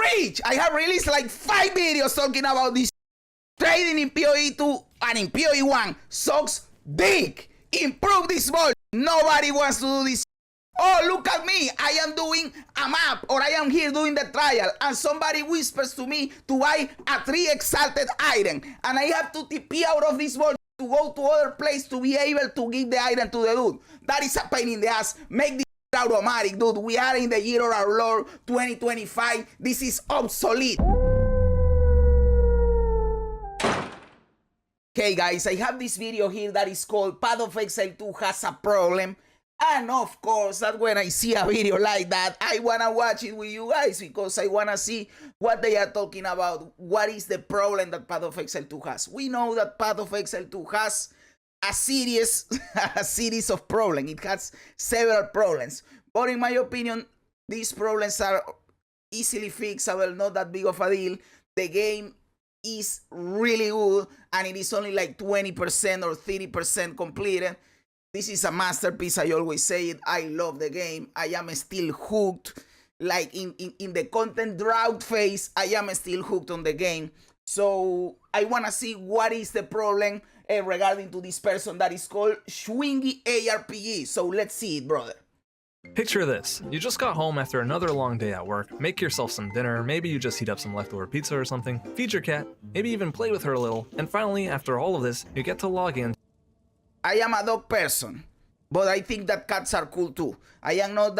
Breach! I have released like 5 videos talking about this. Trading in PoE 2 and in PoE 1 sucks dick. Improve this ball. Nobody wants to do this. Oh, look at me. I am doing a map, or I am here doing the trial, and somebody whispers to me to buy a 3 exalted item, and I have to TP out of this ball to go to other place to be able to give the item to the dude. That is a pain in the ass. Make this automatic, dude. We are in the year of our Lord 2025. This is obsolete. Okay guys, I have this video here that is called Path of Exile 2 has a problem. And of course, that when I see a video like that, I wanna watch it with you guys because I wanna see what they are talking about. What is the problem that Path of Exile 2 has? We know that Path of Exile 2 has a series of problems. It has several problems. But in my opinion, these problems are easily fixable, not that big of a deal. The game is really good and it is only like 20% or 30% completed. This is a masterpiece. I always say it. I love the game. I am still hooked. Like in the content drought phase, I am still hooked on the game. So I want to see what is the problem regarding to this person that is called Swingy ARPG. So let's see it, brother. Picture this. You just got home after another long day at work, make yourself some dinner, maybe you just heat up some leftover pizza or something, feed your cat, maybe even play with her a little, and finally, after all of this, you get to log in. I am a dog person, but I think that cats are cool too. I am not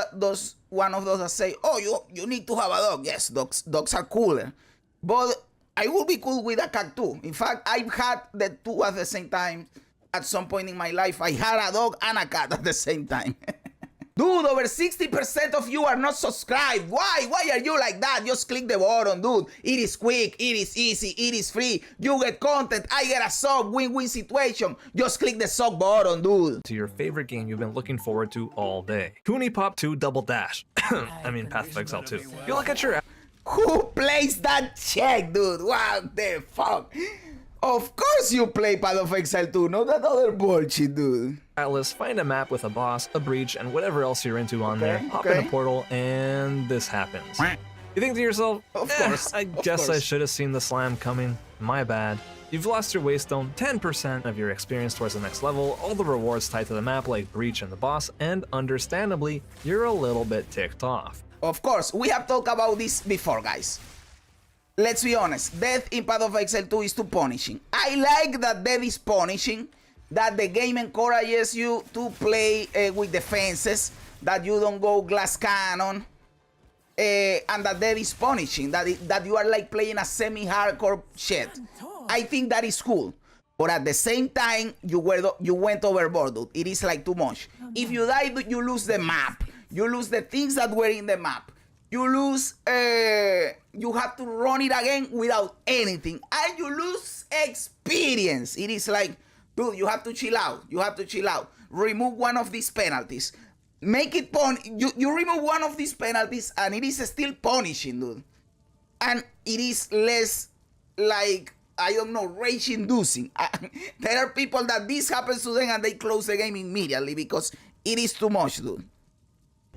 one of those that say, oh, you need to have a dog. Yes, dogs are cooler. But I would be cool with a cat too. In fact, I've had the two at the same time. At some point in my life, I had a dog and a cat at the same time. Dude, over 60% of you are not subscribed. Why? Why are you like that? Just click the button, dude. It is quick, it is easy, it is free. You get content, I get a sub, win-win situation. Just click the sub button, dude. To your favorite game you've been looking forward to all day. Cooney Pop 2 Double Dash. I mean Path of Exile 2. You look at your app. Who plays that check, dude? What the fuck? Of course you play Path of Exile 2, not that other bullshit, dude. Atlas, find a map with a boss, a breach, and whatever else you're into on there. Hop in a portal, and this happens. You think to yourself, of course, I guess I should have seen the slam coming. My bad. You've lost your waystone, 10% of your experience towards the next level, all the rewards tied to the map like breach and the boss, and understandably, you're a little bit ticked off. Of course, we have talked about this before, guys. Let's be honest, death in Path of Exile 2 is too punishing. I like that death is punishing, that the game encourages you to play with defenses, that you don't go glass cannon, and that death is punishing, that you are like playing a semi-hardcore shit. I think that is cool, but at the same time, you went overboard, dude. It is like too much. If you die, you lose the map. You lose the things that were in the map. You lose, you have to run it again without anything. And you lose experience. It is like, dude, you have to chill out. You have to chill out. Remove one of these penalties. Make it you remove one of these penalties and it is still punishing, dude. And it is less like, I don't know, rage-inducing. There are people that this happens to them and they close the game immediately because it is too much, dude.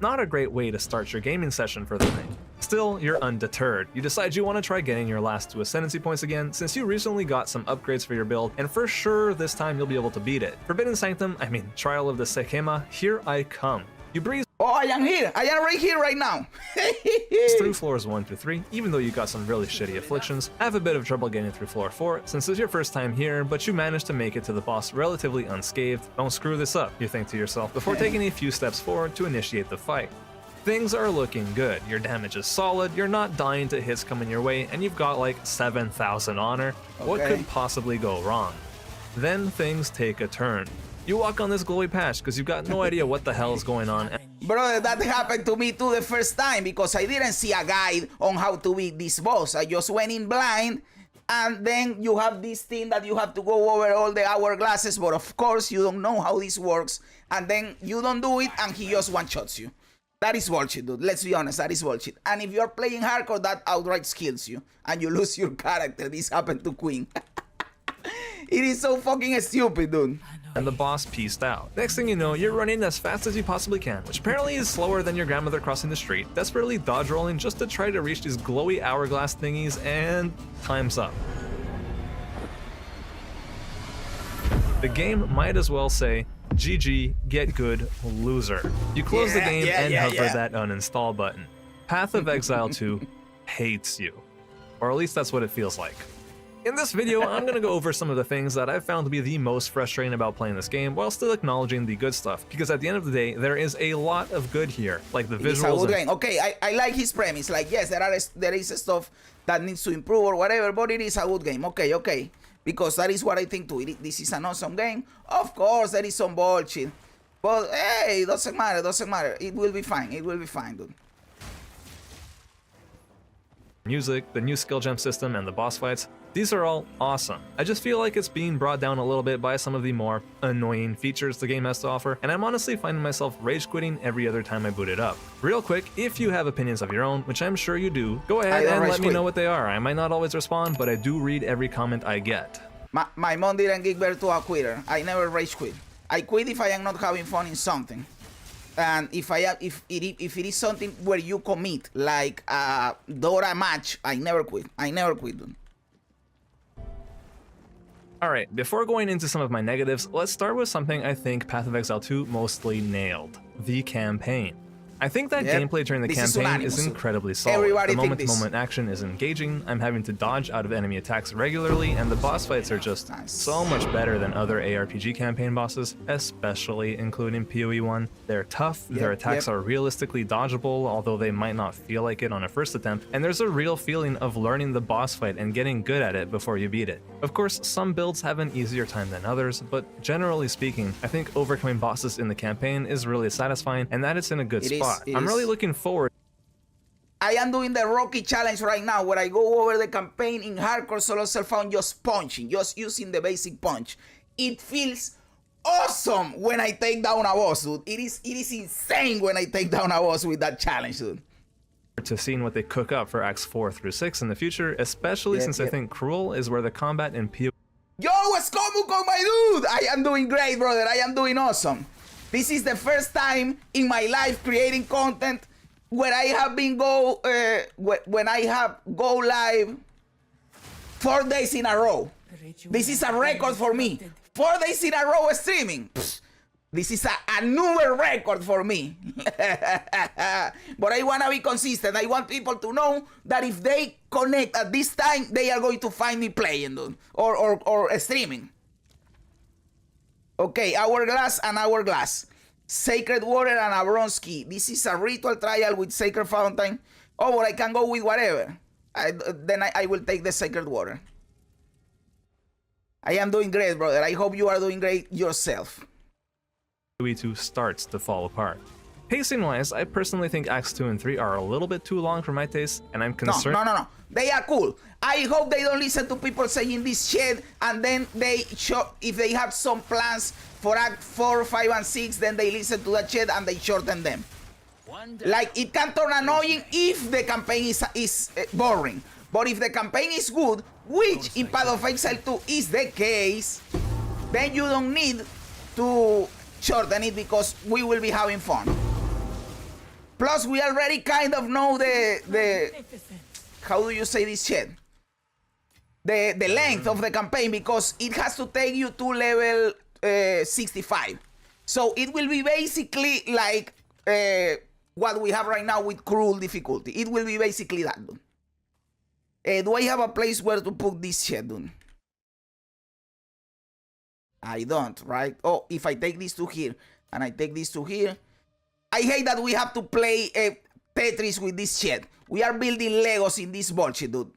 Not a great way to start your gaming session for the night. Still, you're undeterred. You decide you want to try getting your last 2 ascendancy points again since you recently got some upgrades for your build, and for sure this time you'll be able to beat it. Forbidden Sanctum, Trial of the Sekema, here I come. You breeze I am here. I am right here right now. through floors 1 through 3, even though you got some really shitty afflictions. Have a bit of trouble getting through floor 4 since it's your first time here, but you managed to make it to the boss relatively unscathed. Don't screw this up, you think to yourself, before taking a few steps forward to initiate the fight. Things are looking good, your damage is solid, you're not dying to hits coming your way, and you've got like 7,000 honor. What could possibly go wrong? Then things take a turn. You walk on this glowy patch because you've got no idea what the hell is going on. Brother, that happened to me too the first time because I didn't see a guide on how to beat this boss. I just went in blind, and then you have this thing that you have to go over all the hourglasses, but of course you don't know how this works, and then you don't do it and he just one-shots you. That is bullshit, dude. Let's be honest, that is bullshit. And if you're playing hardcore, that outright kills you and you lose your character. This happened to Queen. It is so fucking stupid, dude. And the boss pieced out. Next thing you know, you're running as fast as you possibly can, which apparently is slower than your grandmother crossing the street, desperately dodge rolling just to try to reach these glowy hourglass thingies, and time's up. The game might as well say, GG, get good, loser. You close the game and hover that uninstall button. Path of Exile 2 hates you. Or at least that's what it feels like. In this video, I'm gonna go over some of the things that I've found to be the most frustrating about playing this game, while still acknowledging the good stuff, because at the end of the day, there is a lot of good here, like the visuals. It's a good game. Okay, I like his premise. Like, yes, there is stuff that needs to improve or whatever, but it is a good game. Okay, because that is what I think too. This is an awesome game. Of course, there is some bullshit, but hey, it doesn't matter. It will be fine. Dude. Music, the new skill gem system, and the boss fights, these are all awesome. I just feel like it's being brought down a little bit by some of the more annoying features the game has to offer, and I'm honestly finding myself rage quitting every other time I boot it up. Real quick, if you have opinions of your own, which I'm sure you do, go ahead and let me know what they are. I might not always respond, but I do read every comment I get. My mom didn't give birth to a quitter. I never rage quit. I quit if I am not having fun in something. And if it is something where you commit, like a Dora match, I never quit. Dude. Alright, before going into some of my negatives, let's start with something I think Path of Exile 2 mostly nailed: the campaign. I think that gameplay during the campaign is incredibly solid. The moment-to-moment action is engaging, I'm having to dodge out of enemy attacks regularly, and the boss fights are just so much better than other ARPG campaign bosses, especially including PoE 1. They're tough, their attacks are realistically dodgeable, although they might not feel like it on a first attempt, and there's a real feeling of learning the boss fight and getting good at it before you beat it. Of course, some builds have an easier time than others, but generally speaking, I think overcoming bosses in the campaign is really satisfying, and that it's in a good spot. I'm really looking forward. I am doing the Rocky challenge right now, where I go over the campaign in hardcore solo self-found, just punching, just using the basic punch. It feels awesome when I take down a boss, dude. It is insane when I take down a boss with that challenge, dude. To seeing what they cook up for Acts 4 through 6 in the future, especially since I think Cruel is where the combat in PoE. Yo, what's going on, my dude? I am doing great, brother. I am doing awesome. This is the first time in my life creating content where I have been go live 4 days in a row. This is a record for me. 4 days in a row streaming. Psst. This is a newer record for me. But I want to be consistent. I want people to know that if they connect at this time, they are going to find me playing, dude, or streaming. Okay, Hourglass and Hourglass. Sacred Water and a Bronze Key. This is a ritual trial with Sacred Fountain. Oh, but I can go with whatever. Then I will take the Sacred Water. I am doing great, brother. I hope you are doing great yourself. PoE 2 starts to fall apart. Pacing-wise, I personally think Acts 2 and 3 are a little bit too long for my taste, and I'm concerned. No. They are cool. I hope they don't listen to people saying this shit, and then they show, if they have some plans for Act 4, 5, and 6, then they listen to that shit and they shorten them. Like, it can turn annoying if the campaign is boring. But if the campaign is good, which in Path of Exile 2 is the case, then you don't need to shorten it, because we will be having fun. Plus, we already kind of know the how do you say this shit? The length of the campaign, because it has to take you to level 65. So it will be basically like what we have right now with Cruel difficulty. It will be basically that, dude. Do I have a place where to put this shit, dude? I don't, right? Oh, if I take this to here and I take this to here, I hate that we have to play Tetris with this shit. We are building Legos in this bullshit, dude.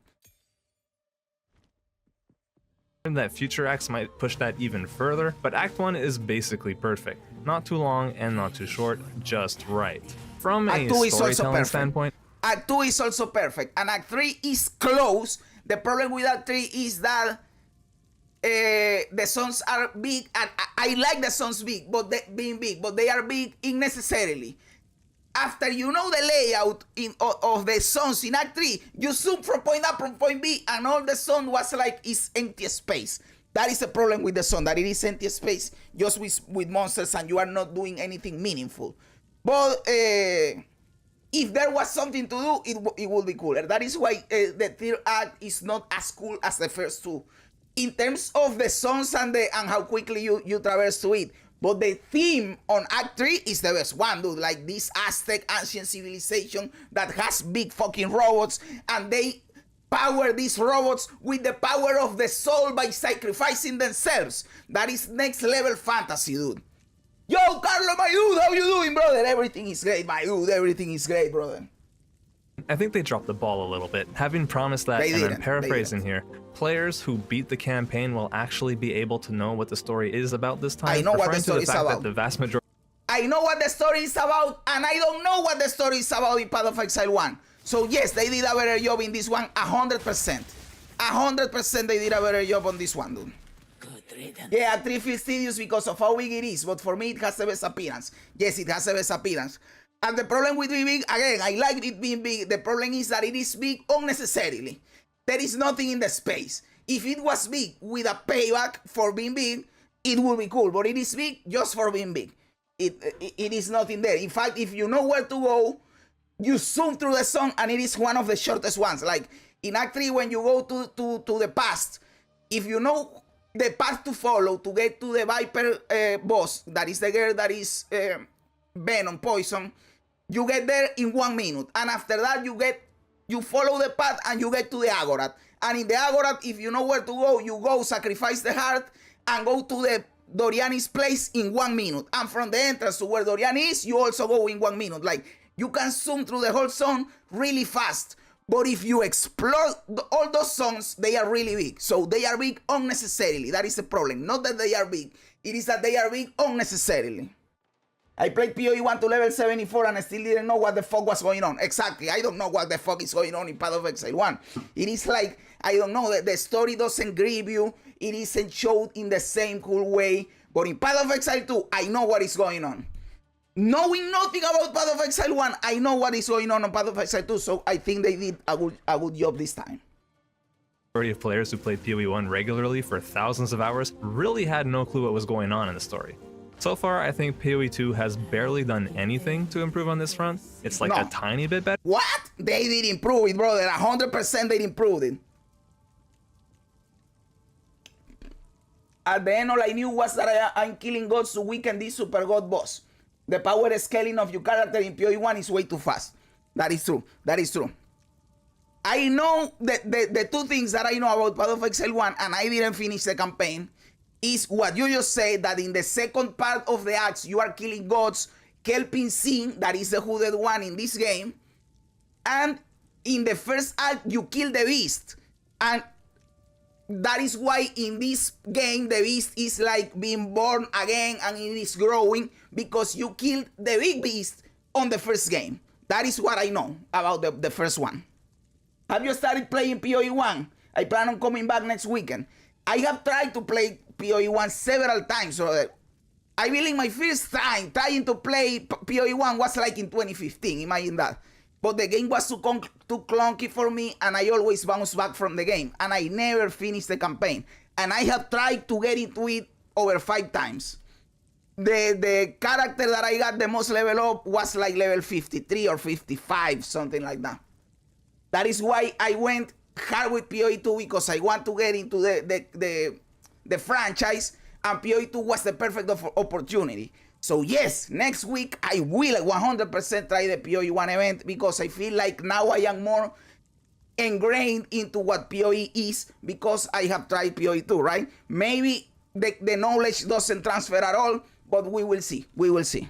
That future acts might push that even further, but Act 1 is basically perfect. Not too long and not too short, just right. From a storytelling standpoint, Act 2 is also perfect, and Act 3 is close. The problem with Act 3 is that the sons are big, and I like the sons being big, but they are big unnecessarily. After you know the layout of the sons in Act 3, you zoom from point A from point B, and all the sun was like is empty space. That is the problem with the zone, that it is empty space just with monsters and you are not doing anything meaningful. But if there was something to do, it would be cooler. That is why the third act is not as cool as the first two. In terms of the zones and how quickly you traverse to it. But the theme on Act 3 is the best one, dude. Like this Aztec ancient civilization that has big fucking robots, and they power these robots with the power of the soul by sacrificing themselves. That is next level fantasy, dude. Yo, Carlo, my dude, how you doing, brother? Everything is great, my dude. Everything is great, brother. I think they dropped the ball a little bit, having promised that, and I'm paraphrasing here, players who beat the campaign will actually be able to know what the story is about this time. I know what the story is about. That the vast majority. I know what the story is about, and I don't know what the story is about in Path of Exile 1. So yes, they did a better job in this one, 100%. 100% they did a better job on this one, dude. Yeah, Act 3 feels tedious because of how big it is, but for me it has the best appearance. Yes, it has the best appearance. And the problem with being big, again, I like it being big. The problem is that it is big unnecessarily. There is nothing in the space. If it was big with a payback for being big, it would be cool. But it is big just for being big. It is nothing there. In fact, if you know where to go, you zoom through the song and it is one of the shortest ones. Like in Act 3, when you go to the past, if you know the path to follow to get to the Viper boss, that is the girl that is Venom, Poison, you get there in 1 minute. And after that, you follow the path and you get to the Agorat. And in the Agorat, if you know where to go, you go sacrifice the heart and go to the Doriani's place in 1 minute. And from the entrance to where Dorian is, you also go in 1 minute. Like, you can zoom through the whole zone really fast. But if you explore all those zones, they are really big. So they are big unnecessarily. That is the problem. Not that they are big. It is that they are big unnecessarily. I played PoE 1 to level 74 and I still didn't know what the fuck was going on. Exactly. I don't know what the fuck is going on in Path of Exile 1. It is like, I don't know, the story doesn't grip you. It isn't showed in the same cool way. But in Path of Exile 2, I know what is going on. Knowing nothing about Path of Exile 1, I know what is going on Path of Exile 2. So I think they did a good job this time. Majority of players who played PoE 1 regularly for thousands of hours really had no clue what was going on in the story. So far, I think PoE 2 has barely done anything to improve on this front. It's like a tiny bit better. What? They did improve it, brother. 100% they improved it. At the end, all I knew was that I'm killing gods to weaken this super god boss. The power scaling of your character in PoE 1 is way too fast. That is true. That is true. I know that the two things that I know about Path of Exile 1, and I didn't finish the campaign, is what you just said, that in the second part of the acts, you are killing gods, helping Sin, that is the hooded one in this game, and in the first act, you kill the beast. And that is why in this game, the beast is like being born again and it is growing because you killed the big beast on the first game. That is what I know about the first one. Have you started playing PoE 1? I plan on coming back next weekend. I have tried to play PoE 1 several times. So I believe my first time trying to play PoE 1 was like in 2015. Imagine that. But the game was too clunky for me and I always bounce back from the game. And I never finished the campaign. And I have tried to get into it over 5 times. The character that I got the most level up was like level 53 or 55, something like that. That is why I went hard with PoE 2 because I want to get into the franchise, and PoE 2 was the perfect opportunity. So yes, next week I will 100% try the PoE 1 event because I feel like now I am more ingrained into what PoE is because I have tried PoE 2, right? Maybe the knowledge doesn't transfer at all, but we will see. We will see.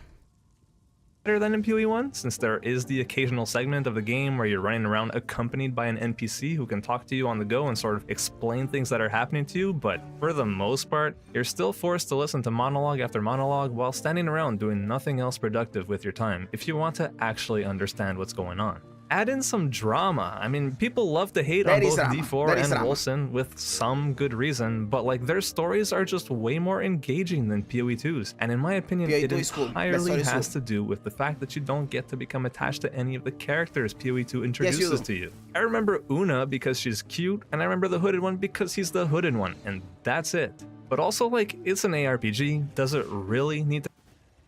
Better than in PoE 1, since there is the occasional segment of the game where you're running around accompanied by an NPC who can talk to you on the go and sort of explain things that are happening to you, but for the most part, you're still forced to listen to monologue after monologue while standing around doing nothing else productive with your time if you want to actually understand what's going on. Add in some drama. I mean, people love to hate There on is both drama. D4 There is and drama. Wilson with some good reason, but like their stories are just way more engaging than PoE2's. And in my opinion, PoE2 it is cool. The entirely story is has cool. to do with the fact that you don't get to become attached to any of the characters PoE2 introduces do. to you. I remember Una because she's cute, and I remember the hooded one because he's the hooded one, and that's it. But also, like, it's an ARPG. Does it really need to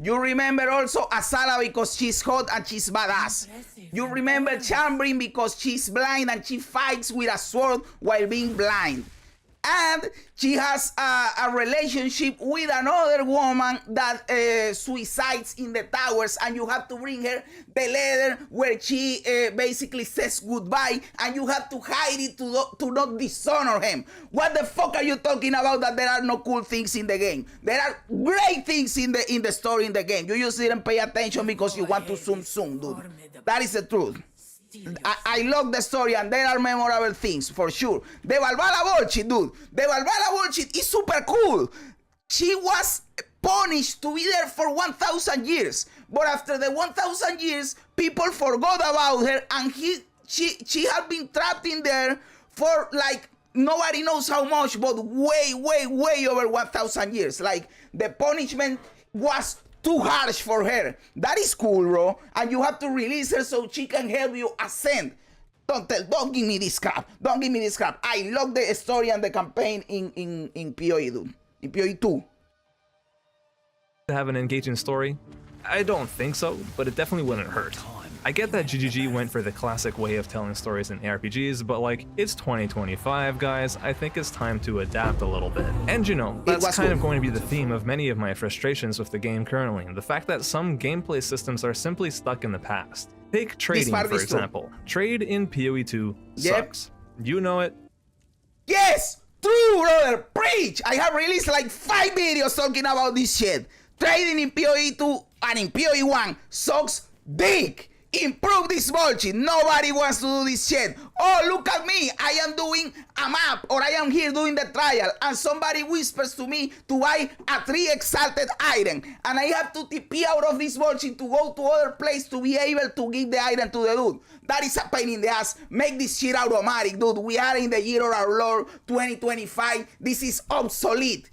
You remember also Asala because she's hot and she's badass. You remember Chambrin because she's blind and she fights with a sword while being blind. And she has a relationship with another woman that suicides in the towers, and you have to bring her the letter where she basically says goodbye, and you have to hide it to not dishonor him. What the fuck are you talking about that there are no cool things in the game? There are great things in the story in the game. You just didn't pay attention because you want to zoom, dude. That is the truth. I love the story and there are memorable things for sure. The Valhalla bullshit, dude. The Valhalla bullshit is super cool. She was punished to be there for 1,000 years, but after the 1,000 years, people forgot about her, and she had been trapped in there for like nobody knows how much, but way over 1,000 years. Like the punishment was too harsh for her. That is cool, bro. And you have to release her so she can help you ascend. Don't give me this crap. Don't give me this crap. I love the story and the campaign in PoE, dude. In PoE 2. have an engaging story? I don't think so, but it definitely wouldn't hurt. I get that GGG went for the classic way of telling stories in ARPGs, but like, it's 2025, guys. I think it's time to adapt a little bit. And you know, that's kind of going to be the theme of many of my frustrations with the game currently, the fact that some gameplay systems are simply stuck in the past. Take trading, for example. Trade in PoE2 sucks. You know it. Yes! True, brother! Preach! I have released like 5 videos talking about this shit. Trading in PoE2 and in PoE1 sucks dick! Improve this bullshit. Nobody wants to do this shit. Oh, look at me. I am doing a map, or I am here doing the trial, and somebody whispers to me to buy a 3 exalted item, and I have to TP out of this bullshit to go to other place to be able to give the item to the dude. That is a pain in the ass. Make this shit automatic, dude. We are in the year of our Lord 2025. This is obsolete.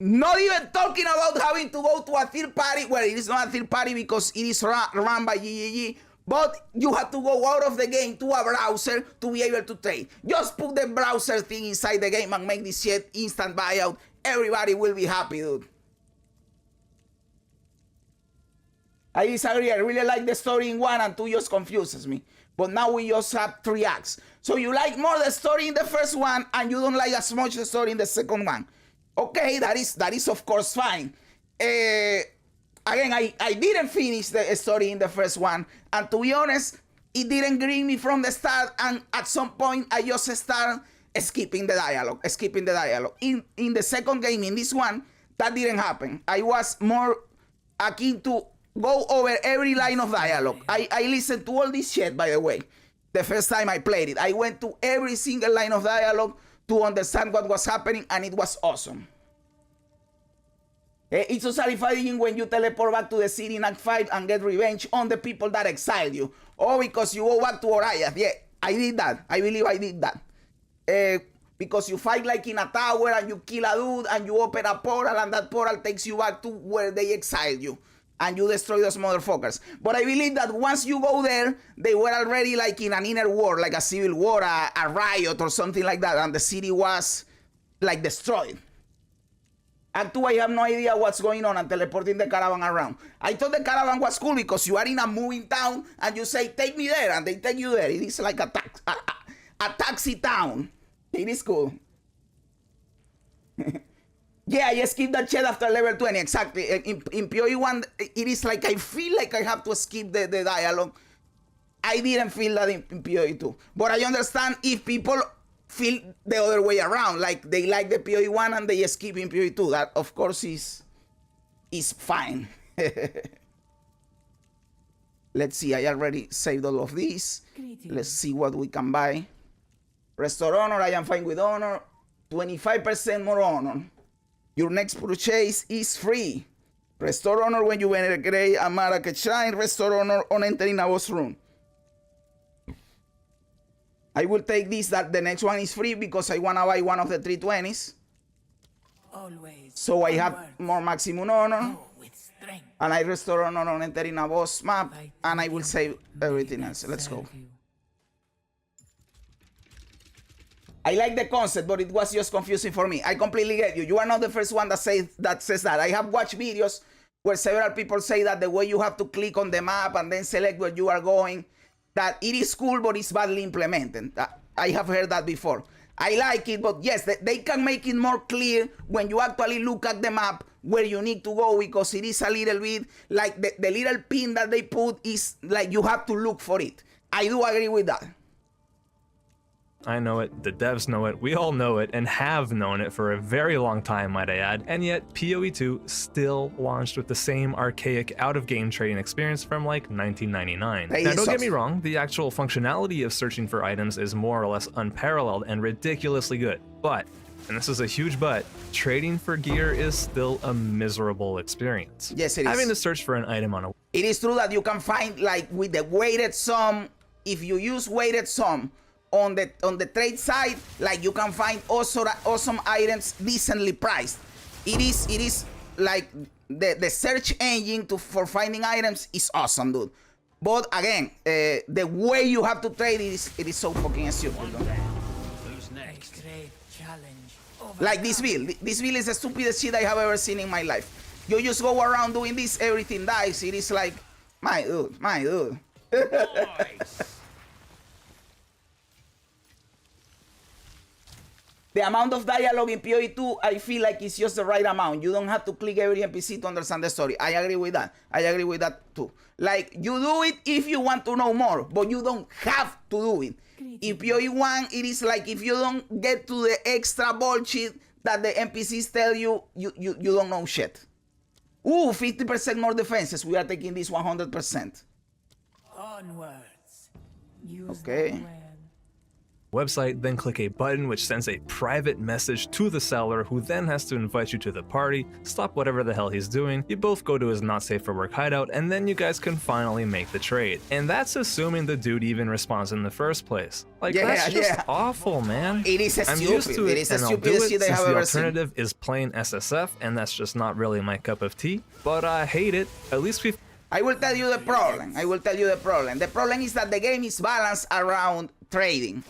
Not even talking about having to go to a third party. Well, it is not a third party because it is run by GGG. But you have to go out of the game to a browser to be able to trade. Just put the browser thing inside the game and make this shit instant buyout. Everybody will be happy, dude. I disagree. I really like the story in 1 and 2 just confuses me. But now we just have 3 acts. So you like more the story in the first one and you don't like as much the story in the second one. Okay, that is of course fine. Again, I didn't finish the story in the first one, and to be honest, it didn't green me from the start, and at some point I just started skipping the dialogue. In the second game, in this one, that didn't happen. I was more akin to go over every line of dialogue. I listened to all this shit, by the way, the first time I played it. I went to every single line of dialogue to understand what was happening, and it was awesome. It's so satisfying when you teleport back to the city in Act 5 and get revenge on the people that exiled you. Oh, because you go back to Orias. Yeah, I did that. I believe I did that. Because you fight like in a tower and you kill a dude and you open a portal and that portal takes you back to where they exiled you. And you destroy those motherfuckers. But I believe that once you go there, they were already like in an inner war, like a civil war, a riot or something like that. And the city was like destroyed. Act 2, I have no idea what's going on and teleporting the caravan around. I thought the caravan was cool because you are in a moving town and you say, take me there, and they take you there. It is like a taxi town. It is cool. Yeah, I skipped that shit after level 20, exactly. In PoE 1, it is like I feel like I have to skip the dialogue. I didn't feel that in PoE 2. But I understand if people feel the other way around, like they like the PoE 1 and they skip in PoE 2. That, of course, is fine. Let's see, I already saved all of these. Let's see what we can buy. Restore honor, I am fine with honor. 25% more honor. Your next purchase is free. Restore honor when you venerate a Marrakech shrine. Restore honor on entering a boss room. I will take this, that the next one is free because I want to buy one of the 320s. Always So I have onward. more maximum honor. Go with strength. And I restore honor on entering a boss map. Like And I will save everything may else. Let's go. serve you. I like the concept, but it was just confusing for me. I completely get you. You are not the first one that says that. I have watched videos where several people say that the way you have to click on the map and then select where you are going, that it is cool, but it's badly implemented. I have heard that before. I like it, but yes, they can make it more clear when you actually look at the map where you need to go, because it is a little bit like the little pin that they put is like you have to look for it. I do agree with that. I know it, the devs know it, we all know it, and have known it for a very long time, might I add, and yet PoE 2 still launched with the same archaic out-of-game trading experience from like 1999. Now don't get me wrong, the actual functionality of searching for items is more or less unparalleled and ridiculously good, but, and this is a huge but, trading for gear is still a miserable experience. Yes, it is. Having to search for an item on a... It is true that you can find, like with the weighted sum, if you use weighted sum, on the trade side, like you can find also awesome items decently priced. It is like the search engine for finding items is awesome, dude. But again, the way you have to trade it is so fucking stupid. Who's next? Great challenge. Like this build. This build is the stupidest shit I have ever seen in my life. You just go around doing this, everything dies. It is like, my dude. The amount of dialogue in PoE 2, I feel like it's just the right amount. You don't have to click every NPC to understand the story. I agree with that. I agree with that too. Like, you do it if you want to know more, but you don't have to do it. In PoE 1, it is like if you don't get to the extra bullshit that the NPCs tell you, you don't know shit. Ooh, 50% more defenses. We are taking this 100%. Onwards. Use Okay. them well. website, then click a button which sends a private message to the seller, who then has to invite you to the party, stop whatever the hell he's doing, you both go to his not safe for work hideout, and then you guys can finally make the trade. And that's assuming the dude even responds in the first place. Like, that's just awful, man. It is I'm stupid. used to it, It is the and I'll do stupidest it shit I since have the ever seen. alternative is plain SSF, and that's just not really my cup of tea. But I hate it. At least we've... I will tell you the problem. The problem is that the game is balanced around trading.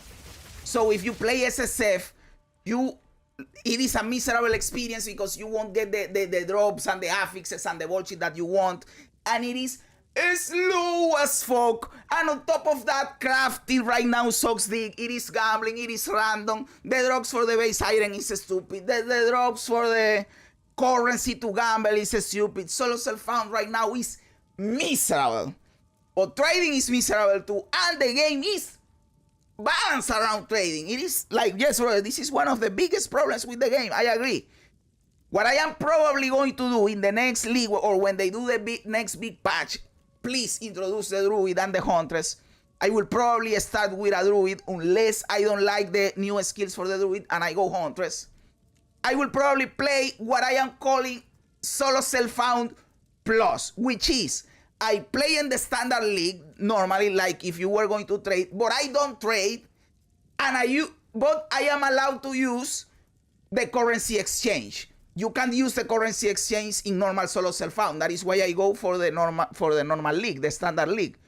So if you play SSF, it is a miserable experience because you won't get the drops and the affixes and the bullshit that you want. And it is slow as fuck. And on top of that, crafting right now sucks dick. It is gambling, it is random. The drops for the base iron is stupid. The drops for the currency to gamble is stupid. Solo self-found right now is miserable. But trading is miserable too. And the game is balance around trading. It is like, yes, brother, this is one of the biggest problems with the game. I agree. What I am probably going to do in the next league, or when they do the next big patch, please introduce the druid and the huntress. I will probably start with a druid unless I don't like the new skills for the druid and I go huntress. I will probably play what I am calling solo self-found plus, which is I play in the standard league normally, like if you were going to trade, but I don't trade, and but I am allowed to use the currency exchange. You can use the currency exchange in normal solo self-found. That is why I go for the normal league, the standard league.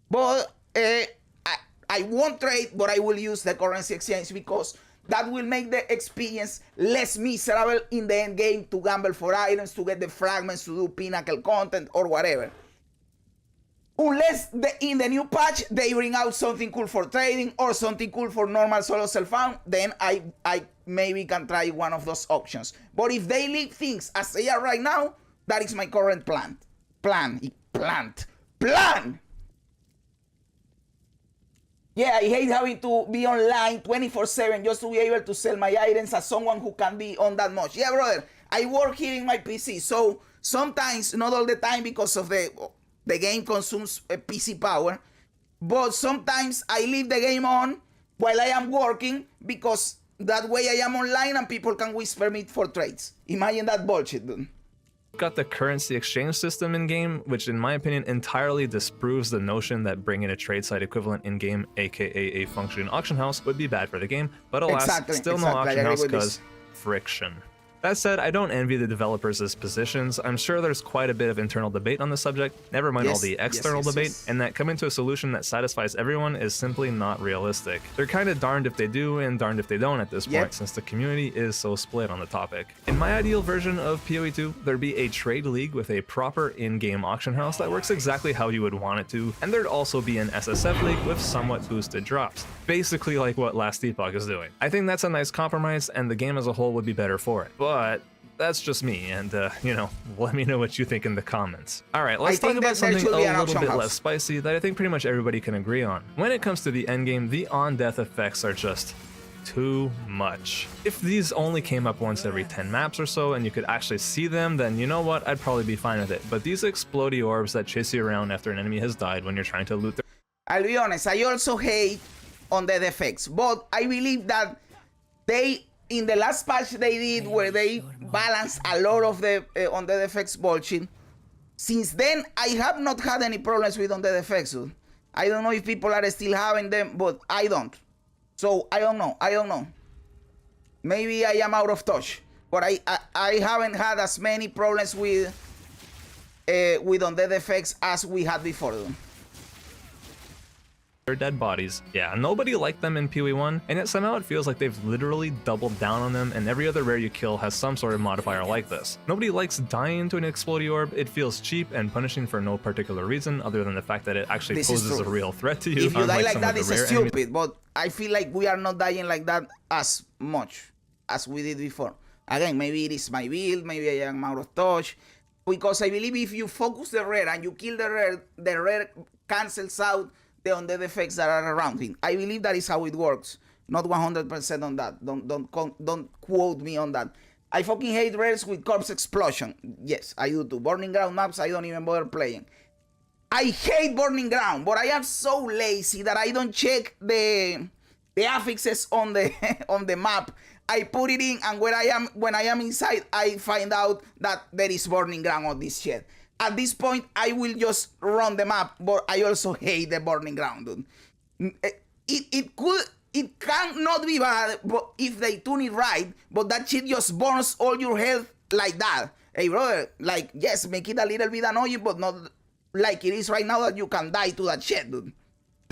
But I won't trade, but I will use the currency exchange because that will make the experience less miserable in the end game to gamble for items, to get the fragments, to do pinnacle content or whatever. Unless in the new patch they bring out something cool for trading or something cool for normal solo self-found, then I maybe can try one of those options. But if they leave things as they are right now, that is my current plan. Yeah, I hate having to be online 24/7 just to be able to sell my items as someone who can be on that much. Yeah, brother, I work here in my PC, so sometimes, not all the time because of the game consumes PC power, but sometimes I leave the game on while I am working because that way I am online and people can whisper me for trades. Imagine that bullshit, dude. Got the currency exchange system in game, which in my opinion entirely disproves the notion that bringing a trade site equivalent in game, aka a functioning auction house, would be bad for the game, but alas, still no auction house because friction. That said, I don't envy the developers' positions. I'm sure there's quite a bit of internal debate on the subject, never mind all the external debate, and that coming to a solution that satisfies everyone is simply not realistic. They're kind of darned if they do and darned if they don't at this point, since the community is so split on the topic. In my ideal version of PoE 2, there'd be a trade league with a proper in-game auction house that works exactly how you would want it to, and there'd also be an SSF league with somewhat boosted drops, basically like what Last Epoch is doing. I think that's a nice compromise, and the game as a whole would be better for it. But that's just me, and you know, let me know what you think in the comments. Alright, let's talk about something a little bit less spicy that I think pretty much everybody can agree on. When it comes to the endgame, the on-death effects are just too much. If these only came up once every 10 maps or so and you could actually see them, then you know what, I'd probably be fine with it. But these explodey orbs that chase you around after an enemy has died when you're trying to loot their— I'll be honest, I also hate on-death effects, but I believe that they, in the last patch they did where they balanced a lot of the on-death effects bullshit, since then I have not had any problems with on-death effects, dude. I don't know if people are still having them, but I don't. So I don't know. Maybe I am out of touch, but I haven't had as many problems with on-death effects as we had before, dude. dead bodies. Yeah, nobody liked them in PoE 1, and yet somehow it feels like they've literally doubled down on them, and every other rare you kill has some sort of modifier like this. Nobody likes dying to an explodey orb. It feels cheap and punishing for no particular reason other than the fact that it actually poses a real threat to you. If you die like that, it's stupid, but I feel like we are not dying like that as much as we did before. Again, maybe it is my build, maybe I am out of touch, because I believe if you focus the rare and you kill the rare cancels out the on-death effects that are around him. I believe that is how it works. Not 100% on that. Don't quote me on that. I fucking hate rares with corpse explosion. Yes, I do too. Burning Ground maps, I don't even bother playing. I hate Burning Ground, but I am so lazy that I don't check the affixes on the on the map. I put it in, and when I am inside, I find out that there is Burning Ground on this shit. At this point, I will just run the map, but I also hate the Burning Ground, dude. It cannot be bad, but if they tune it right, but that shit just burns all your health like that. Hey, brother, like, yes, make it a little bit annoying, but not like it is right now that you can die to that shit, dude.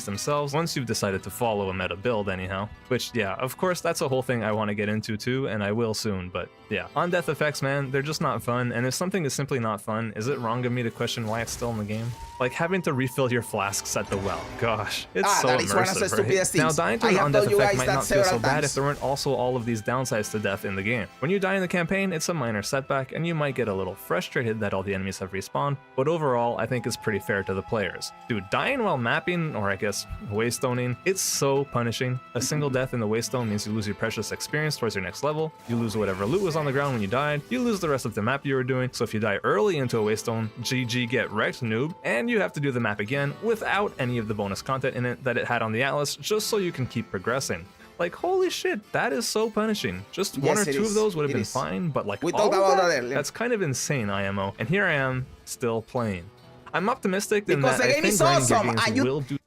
Themselves once you've decided to follow a meta build anyhow, which yeah, of course that's a whole thing I want to get into too, and I will soon. But yeah, on death effects, man, they're just not fun, and if something is simply not fun, is it wrong of me to question why it's still in the game? Like having to refill your flasks at the well. Gosh, it's so immersive, right? Now dying to an on-death effect might not feel so bad if there weren't also all of these downsides to death in the game. When you die in the campaign, it's a minor setback, and you might get a little frustrated that all the enemies have respawned, but overall I think it's pretty fair to the players. Dude, dying while mapping, or I guess waystoning, it's so punishing. A single death in the waystone means you lose your precious experience towards your next level, you lose whatever loot was on the ground when you died, you lose the rest of the map you were doing, so if you die early into a waystone, GG get wrecked, noob, and you have to do the map again without any of the bonus content in it that it had on the Atlas, just so you can keep progressing. Like, holy shit, that is so punishing. Just one or two of those would have been fine, but like all of that, that's kind of insane, IMO. And here I am, still playing. I'm optimistic in that the game is awesome, and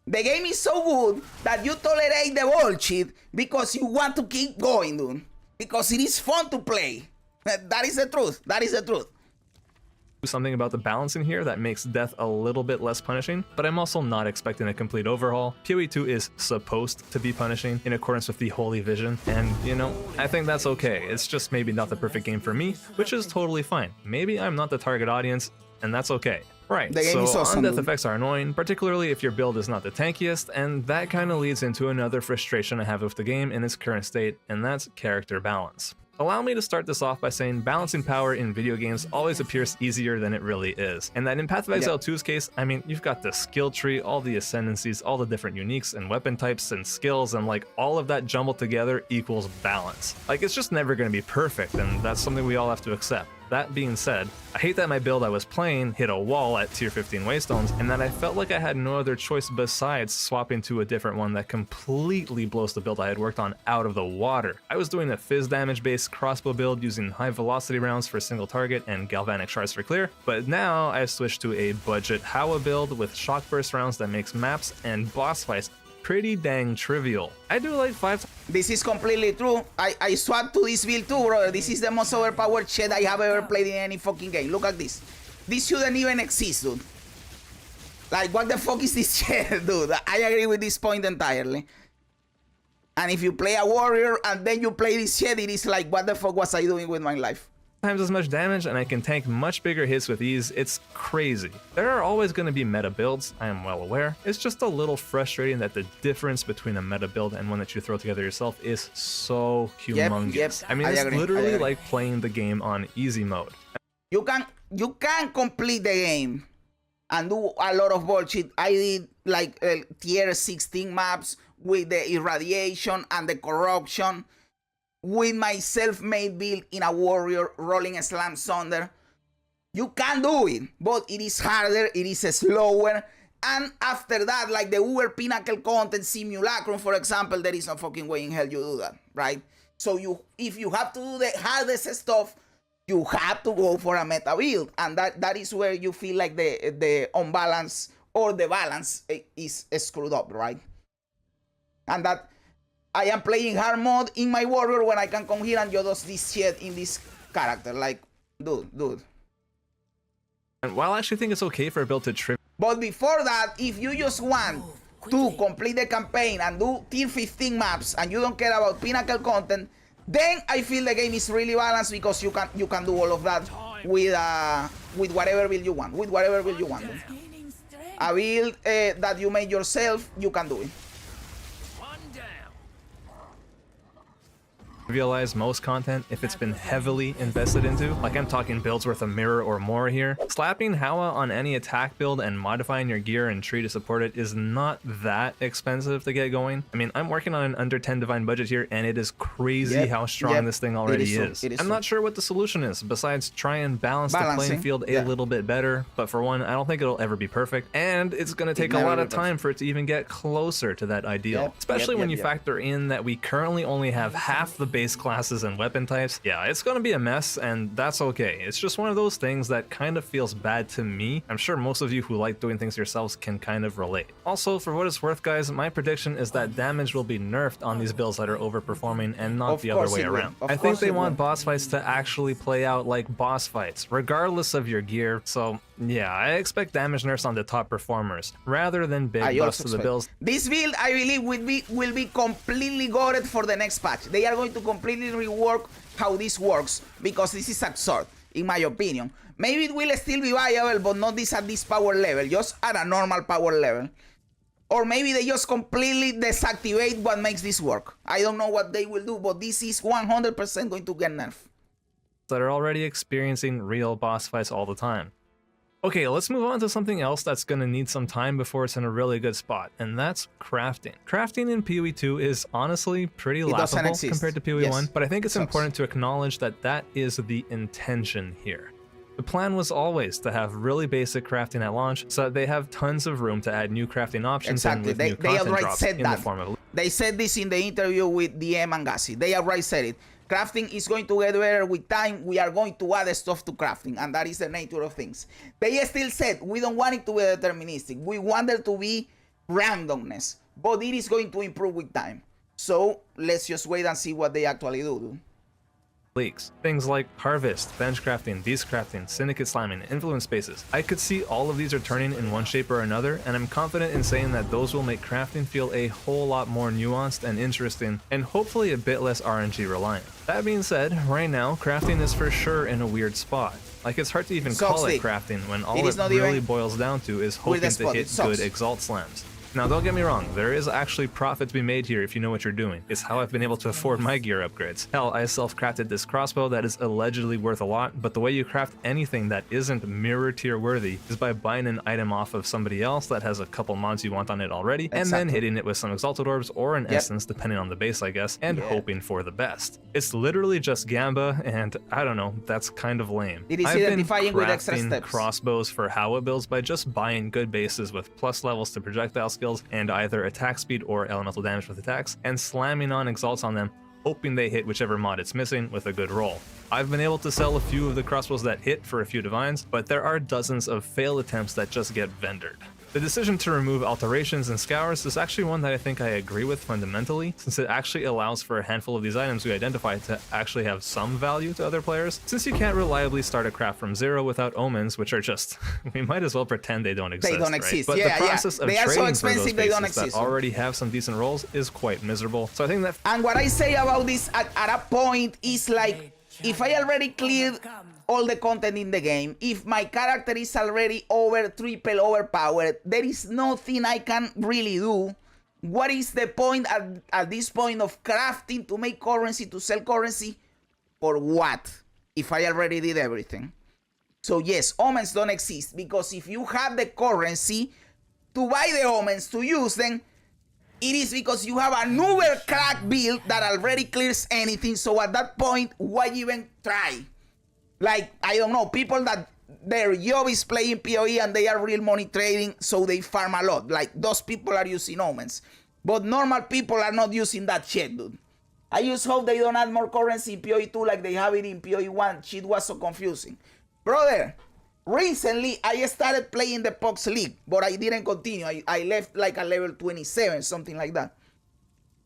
the game is so good that you tolerate the bullshit because you want to keep going, dude. Because it is fun to play. That is the truth. That is the truth. Something about the balancing here that makes death a little bit less punishing, but I'm also not expecting a complete overhaul. PoE 2 is supposed to be punishing in accordance with the holy vision, and you know, I think that's okay. It's just maybe not the perfect game for me, which is totally fine. Maybe I'm not the target audience, and that's okay. Right, so on-death effects are annoying, particularly if your build is not the tankiest, and that kind of leads into another frustration I have with the game in its current state, and that's character balance. Allow me to start this off by saying balancing power in video games always appears easier than it really is, and that in Path of Exile 2's case, I mean, you've got the skill tree, all the ascendancies, all the different uniques and weapon types and skills, and like all of that jumbled together equals balance. Like, it's just never going to be perfect, and that's something we all have to accept. That being said, I hate that my build I was playing hit a wall at tier 15 Waystones, and that I felt like I had no other choice besides swapping to a different one that completely blows the build I had worked on out of the water. I was doing a fizz damage based crossbow build using high velocity rounds for a single target and galvanic shards for clear, but now I've switched to a budget Howa build with shock burst rounds that makes maps and boss fights pretty dang trivial. I do like 5. This is completely true. I swapped to this build too, brother. This is the most overpowered shit I have ever played in any fucking game. Look at this. This shouldn't even exist, dude. Like, what the fuck is this shit, dude? I agree with this point entirely. And if you play a warrior and then you play this shit, it is like, what the fuck was I doing with my life? Times as much damage, and I can tank much bigger hits with ease. It's crazy. There are always going to be meta builds, I am well aware. It's just a little frustrating that the difference between a meta build and one that you throw together yourself is so humongous. Yep, I mean, it's literally like playing the game on easy mode. You can complete the game and do a lot of bullshit. I did like tier 16 maps with the irradiation and the corruption, with my self-made build in a warrior rolling a slam thunder. You can do it, but it is harder, it is slower, and after that, like the Uber Pinnacle content simulacrum, for example, there is no fucking way in hell you do that, right? So if you have to do the hardest stuff, you have to go for a meta build, and that is where you feel like the unbalance or the balance is screwed up, right? And that I am playing hard mode in my warrior when I can come here and just do this shit in this character. Like, dude. And while I actually think it's okay for a build to trip, but before that, if you just want to complete the campaign and do tier 15 maps and you don't care about Pinnacle content, then I feel the game is really balanced because you can do all of that with whatever build you want. With whatever build you want. A build that you made yourself, you can do it. realize most content if it's been heavily invested into, like I'm talking builds worth a mirror or more here. Slapping Howa on any attack build and modifying your gear and tree to support it is not that expensive to get going. I mean, I'm working on an under 10 divine budget here, and it is crazy how strong this thing already is. I'm not sure what the solution is besides try and balance the playing field a little bit better, but for one, I don't think it'll ever be perfect, and it's going to take a lot of time for it to even get closer to that ideal, especially when you factor in that we currently only have half the base classes and weapon types. Yeah, it's going to be a mess, and that's okay. It's just one of those things that kind of feels bad to me. I'm sure most of you who like doing things yourselves can kind of relate. Also, for what it's worth, guys, my prediction is that damage will be nerfed on these builds that are overperforming and not the other way around. I think they want boss fights to actually play out like boss fights, regardless of your gear, so yeah, I expect damage nerfs on the top performers, rather than big buffs to the builds. This build, I believe, will be completely gutted for the next patch. They are going to completely rework how this works, because this is absurd, in my opinion. Maybe it will still be viable, but not at this power level, just at a normal power level. Or maybe they just completely deactivate what makes this work. I don't know what they will do, but this is 100% going to get nerfed. That are already experiencing real boss fights all the time. Okay, let's move on to something else that's going to need some time before it's in a really good spot, and that's crafting. Crafting in PoE 2 is honestly pretty laughable compared to PoE 1, but I think it's important to acknowledge that that is the intention here. The plan was always to have really basic crafting at launch, so that they have tons of room to add new crafting options and with new content drops in the form of... They said this in the interview with DM and Gassi. They outright said it. Crafting is going to get better with time. We are going to add stuff to crafting, and that is the nature of things. They still said we don't want it to be deterministic. We want there to be randomness, but it is going to improve with time. So let's just wait and see what they actually do. Leaks. Things like harvest, bench crafting, beast crafting, syndicate slamming, influence spaces. I could see all of these are turning in one shape or another, and I'm confident in saying that those will make crafting feel a whole lot more nuanced and interesting, and hopefully a bit less RNG reliant. That being said, right now, crafting is for sure in a weird spot. Like, it's hard to even call it crafting when all it really boils down to is hoping to hit good exalt slams. Now, don't get me wrong, there is actually profit to be made here if you know what you're doing. It's how I've been able to afford my gear upgrades. Hell, I self-crafted this crossbow that is allegedly worth a lot, but the way you craft anything that isn't mirror tier worthy is by buying an item off of somebody else that has a couple mods you want on it already, and then hitting it with some exalted orbs or an essence, depending on the base, I guess, and hoping for the best. It's literally just Gamba, and I don't know, that's kind of lame. It is I've been identifying with extra crafting steps. crossbows for Howa builds by just buying good bases with plus levels to projectile skills and either attack speed or elemental damage with attacks, and slamming on exalts on them, hoping they hit whichever mod it's missing with a good roll. I've been able to sell a few of the crossbows that hit for a few divines, but there are dozens of failed attempts that just get vendored. The decision to remove alterations and scours is actually one that I think I agree with fundamentally, since it actually allows for a handful of these items we identify to actually have some value to other players, since you can't reliably start a craft from zero without omens, which are just, we might as well pretend they don't exist. They don't right? exist, But the process of they are so trading expensive for they those don't bases that exist. already have some decent rolls is quite miserable, so I think that And what I say about this at a point is like, if I already cleared all the content in the game, if my character is already triple overpowered, there is nothing I can really do. What is the point at this point of crafting to make currency, to sell currency? For what? If I already did everything. So yes, omens don't exist, because if you have the currency to buy the omens, to use them, it is because you have an uber crack build that already clears anything. So at that point, why even try? Like, I don't know, people that their job is playing PoE and they are real money trading, so they farm a lot. Like, those people are using omens. But normal people are not using that shit, dude. I just hope they don't add more currency in PoE 2 like they have it in PoE 1. Shit was so confusing. Brother, recently I started playing the Pox League, but I didn't continue. I left like a level 27, something like that.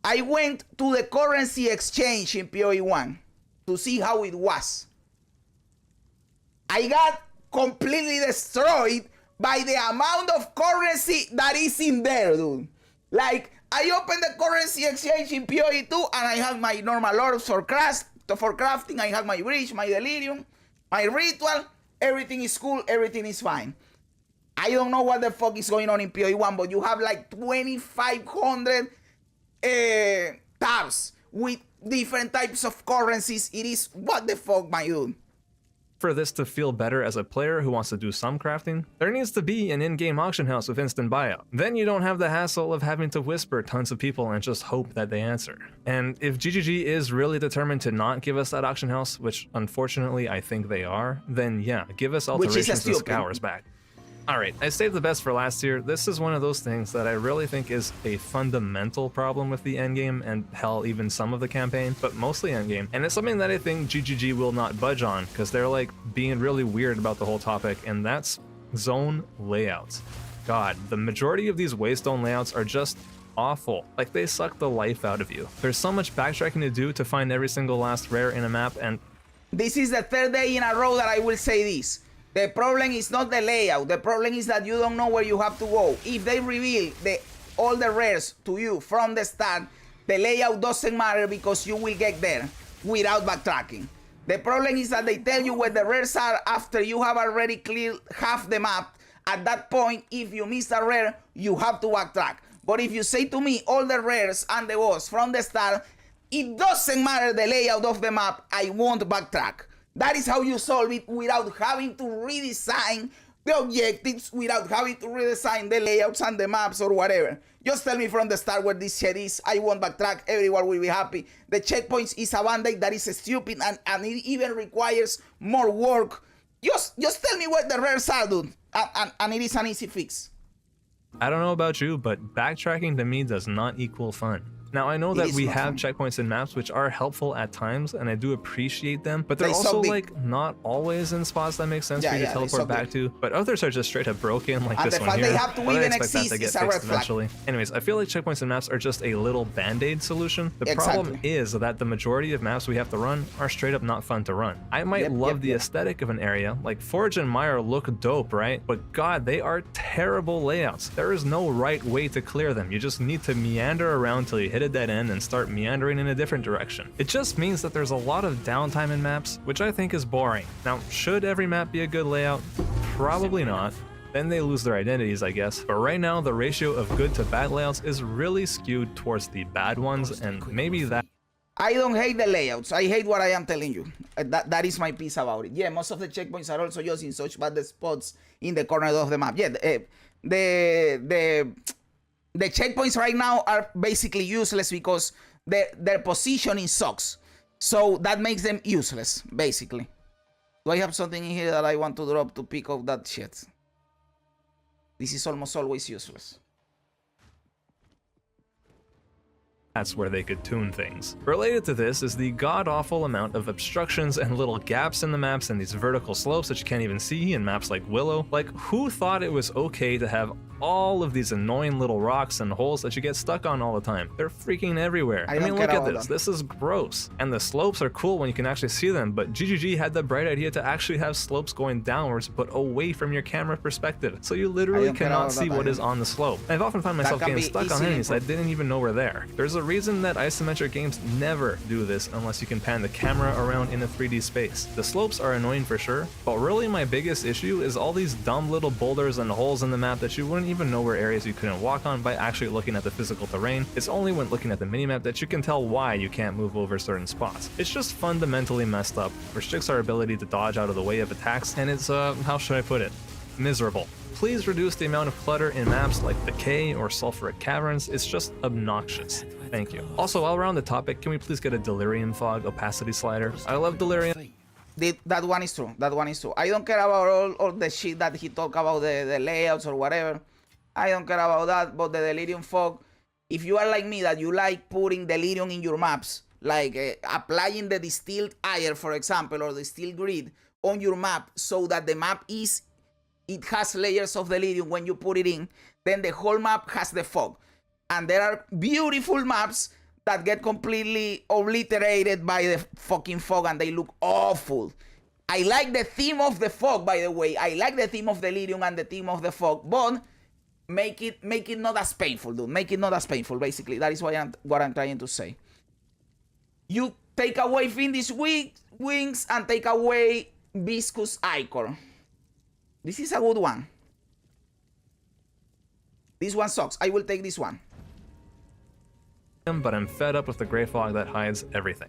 I went to the currency exchange in PoE 1 to see how it was. I got completely destroyed by the amount of currency that is in there, dude. Like, I opened the currency exchange in PoE 2 and I have my normal orbs for crafting. I have my bridge, my delirium, my ritual. Everything is cool, everything is fine. I don't know what the fuck is going on in PoE 1, but you have like 2,500 tabs with different types of currencies. It is, what the fuck, my dude? for this to feel better as a player who wants to do some crafting, there needs to be an in-game auction house with instant buyout. Then you don't have the hassle of having to whisper tons of people and just hope that they answer. And if GGG is really determined to not give us that auction house, which unfortunately I think they are, then yeah, give us alterations and scours back. Alright, I saved the best for last here. This is one of those things that I really think is a fundamental problem with the endgame, and hell, even some of the campaign, but mostly endgame. And it's something that I think GGG will not budge on, because they're like being really weird about the whole topic, and that's zone layouts. God, the majority of these waystone layouts are just awful. Like, they suck the life out of you. There's so much backtracking to do to find every single last rare in a map, and this is the third day in a row that I will say this. The problem is not the layout. The problem is that you don't know where you have to go. If they reveal all the rares to you from the start, the layout doesn't matter because you will get there without backtracking. The problem is that they tell you where the rares are after you have already cleared half the map. At that point, if you miss a rare, you have to backtrack. But if you say to me all the rares and the boss from the start, it doesn't matter the layout of the map, I won't backtrack. That is how you solve it without having to redesign the objectives, without having to redesign the layouts and the maps or whatever. Just tell me from the start where this shit is. I won't backtrack. Everyone will be happy. The checkpoints is a band-aid that is stupid and it even requires more work. Just tell me where the rares are, dude. And it is an easy fix. I don't know about you, but backtracking to me does not equal fun. Now, I know that we have checkpoints in maps which are helpful at times, and I do appreciate them, but they're also like not always in spots that make sense for you to teleport back to, but others are just straight up broken, like this one here. They have to even exist that to get fixed eventually. Anyways, I feel like checkpoints in maps are just a little band-aid solution. The problem is that the majority of maps we have to run are straight up not fun to run. I might love the aesthetic of an area, like Forge and Mire look dope, right? But god, they are terrible layouts. There is no right way to clear them. You just need to meander around till you hit a dead end and start meandering in a different direction. It just means that there's a lot of downtime in maps, which I think is boring. Now, should every map be a good layout? Probably not. then they lose their identities, I guess. But right now, the ratio of good to bad layouts is really skewed towards the bad ones, and maybe that. I don't hate the layouts. I hate what I am telling you. That is my piece about it. Yeah, most of the checkpoints are also just in such bad spots in the corner of the map. Yeah, the checkpoints right now are basically useless because their positioning sucks. So that makes them useless, basically. Do I have something in here that I want to drop to pick up that shit? This is almost always useless. That's where they could tune things. Related to this is the god-awful amount of obstructions and little gaps in the maps and these vertical slopes that you can't even see in maps like Willow. Like, who thought it was okay to have all of these annoying little rocks and holes that you get stuck on all the time? They're freaking everywhere. I mean, look at this. This is gross. And the slopes are cool when you can actually see them, but GGG had the bright idea to actually have slopes going downwards but away from your camera perspective. So you literally cannot see what is on the slope. I've often found myself getting stuck on enemies that I didn't even know were there. There's a reason that isometric games never do this unless you can pan the camera around in a 3D space. The slopes are annoying for sure, but really my biggest issue is all these dumb little boulders and holes in the map that you wouldn't even know were areas you couldn't walk on by actually looking at the physical terrain. It's only when looking at the minimap that you can tell why you can't move over certain spots. It's just fundamentally messed up, restricts our ability to dodge out of the way of attacks, and it's, how should I put it? Miserable. Please reduce the amount of clutter in maps like Decay or Sulfuric Caverns. It's just obnoxious. Thank you. Also, while we're on the topic, can we please get a Delirium Fog opacity slider? I love Delirium. That one is true. That one is true. I don't care about all the shit that he talk about, the layouts or whatever. I don't care about that, but the Delirium Fog, if you are like me, that you like putting Delirium in your maps, like applying the distilled air, for example, or the distilled grid on your map so that the map it has layers of Delirium when you put it in, then the whole map has the fog. And there are beautiful maps that get completely obliterated by the fucking fog and they look awful. I like the theme of the fog, by the way. I like the theme of Delirium and the theme of the fog, but make it not as painful, dude. Make it not as painful, basically. That is what I'm trying to say. You take away Findish wings and take away Viscous Ichor. This is a good one. This one sucks. I will take this one. But I'm fed up with the gray fog that hides everything.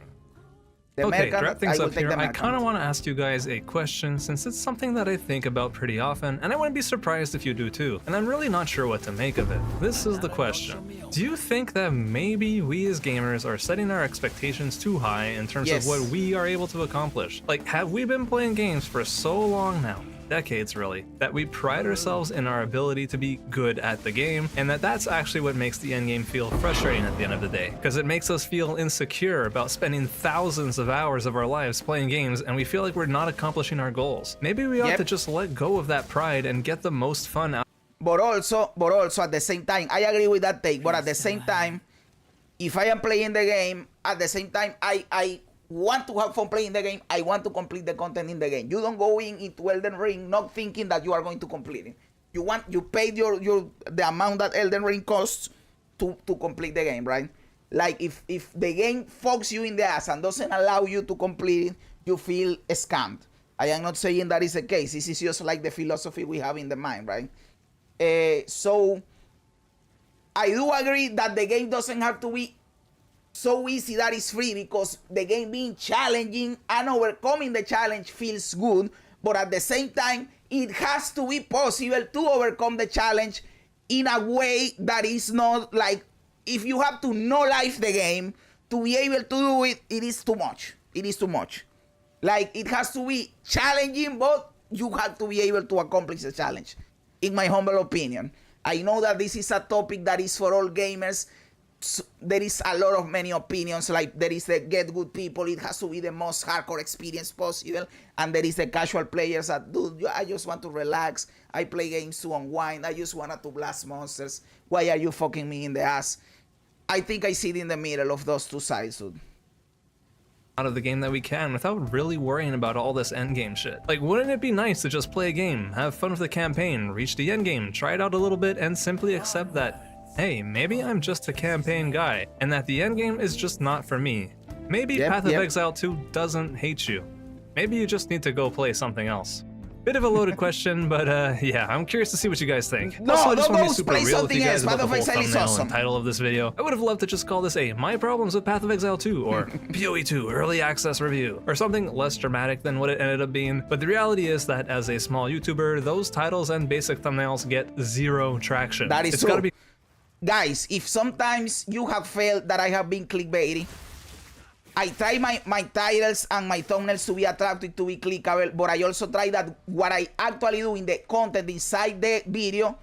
Okay, wrap things up here. I kind of want to ask you guys a question since it's something that I think about pretty often, and I wouldn't be surprised if you do too, and I'm really not sure what to make of it. This is the question. Do you think that maybe we as gamers are setting our expectations too high in terms of what we are able to accomplish? Like, have we been playing games for so long now, decades really, that we pride ourselves in our ability to be good at the game, and that's actually what makes the endgame feel frustrating at the end of the day, because it makes us feel insecure about spending thousands of hours of our lives playing games and we feel like we're not accomplishing our goals. Maybe we ought to just let go of that pride and get the most fun out. But also at the same time, I agree with that take, but at the same time, if I am playing the game, at the same time, I want to have fun playing the game. I want to complete the content in the game. You don't go into Elden Ring not thinking that you are going to complete it. You paid the amount that Elden Ring costs to complete the game, right? Like if the game fucks you in the ass and doesn't allow you to complete it, you feel scammed. I am not saying that is the case. This is just like the philosophy we have in the mind, right? So I do agree that the game doesn't have to be so easy that it's free, because the game being challenging and overcoming the challenge feels good, but at the same time it has to be possible to overcome the challenge in a way that is not like, if you have to no life the game to be able to do it, it is too much. It is too much. Like, it has to be challenging, but you have to be able to accomplish the challenge, in my humble opinion. I know that this is a topic that is for all gamers. So there is a lot of many opinions. Like, there is the get good people, it has to be the most hardcore experience possible, and there is the casual players that, dude, I just want to relax, I play games to unwind, I just wanted to blast monsters, why are you fucking me in the ass? I think I sit in the middle of those two sides, dude. Out of the game that we can without really worrying about all this endgame shit. Like, wouldn't it be nice to just play a game, have fun with the campaign, reach the endgame, try it out a little bit, and simply accept that, hey, maybe I'm just a campaign guy, and that the endgame is just not for me. Maybe Path of Exile 2 doesn't hate you. Maybe you just need to go play something else. Bit of a loaded question, but yeah, I'm curious to see what you guys think. No, Also, I just no, want to be Ghost, super play real with something you guys else. about the Path of whole Exile is thumbnail awesome. and title of this video. I would have loved to just call this a My Problems with Path of Exile 2 or PoE 2 Early Access Review or something less dramatic than what it ended up being. But the reality is that as a small YouTuber, those titles and basic thumbnails get zero traction. That is It's true. gotta be Guys, if sometimes you have felt that I have been clickbaity, I try my titles and my thumbnails to be attractive, to be clickable, but I also try that what I actually do in the content inside the video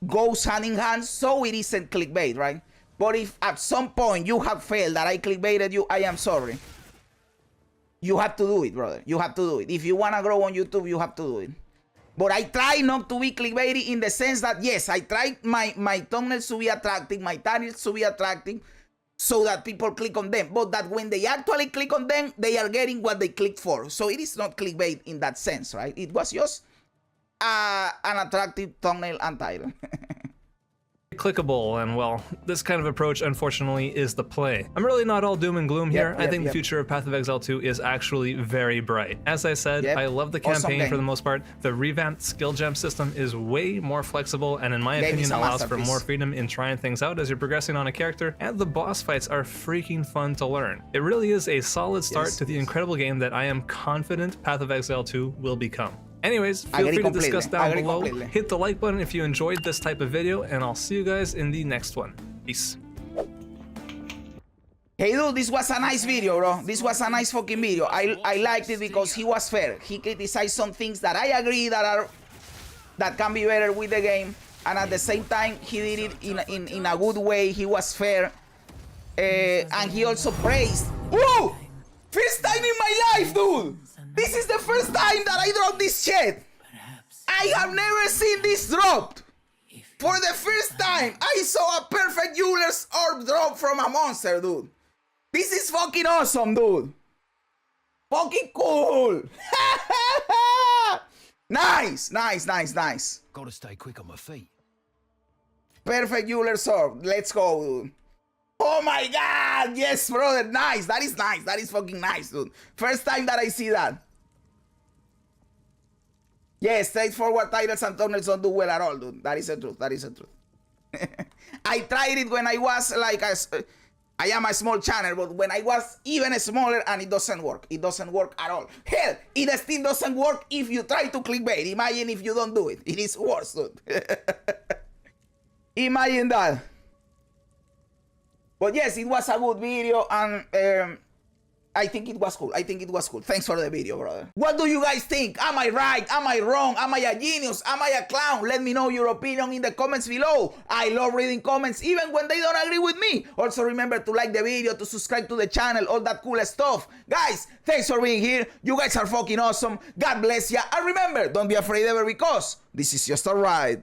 goes hand in hand, so it isn't clickbait, right? But if at some point you have felt that I clickbaited you, I am sorry. You have to do it, brother. You have to do it. If you want to grow on YouTube, you have to do it. But I try not to be clickbaity in the sense that, yes, I try my thumbnails to be attractive, my titles to be attractive, so that people click on them. But that when they actually click on them, they are getting what they clicked for. So it is not clickbait in that sense, right? It was just an attractive thumbnail and title. clickable, and well, this kind of approach unfortunately is the play. I'm really not all doom and gloom here. I think the future of Path of Exile 2 is actually very bright. As I said, I love the campaign for the most part. The revamped skill gem system is way more flexible and in my opinion allows for more freedom in trying things out as you're progressing on a character, and the boss fights are freaking fun to learn. It really is a solid start to the incredible game that I am confident Path of Exile 2 will become. Anyways, feel free to discuss down below. Hit the like button if you enjoyed this type of video, and I'll see you guys in the next one. Peace. Hey dude, this was a nice video, bro. This was a nice fucking video. I liked it because he was fair. He criticized some things that I agree that can be better with the game, and at the same time he did it in a good way. He was fair, and he also praised. Woo! First time in my life, dude. This is the first time that I dropped this shit. I have never seen this dropped. For the first time, I saw a perfect Euler's orb drop from a monster, dude. This is fucking awesome, dude. Fucking cool. Nice. Gotta stay quick on my feet. Perfect Euler's orb. Let's go, dude. Oh my god, yes, brother, nice. That is nice. That is fucking nice, dude. First time that I see that. Yeah, straightforward titles and thumbnails don't do well at all, dude. That is the truth. That is the truth. I tried it when I was like I am a small channel, but when I was even smaller, and it doesn't work. It doesn't work at all. Hell, it still doesn't work if you try to clickbait. Imagine if you don't do it. It is worse, dude. Imagine that. But yes, it was a good video, and I think it was cool. Thanks for the video, brother. What do you guys think? Am I right? Am I wrong? Am I a genius? Am I a clown? Let me know your opinion in the comments below. I love reading comments, even when they don't agree with me. Also, remember to like the video, to subscribe to the channel, all that cool stuff. Guys, thanks for being here. You guys are fucking awesome. God bless ya. And remember, don't be afraid ever, because this is just a ride.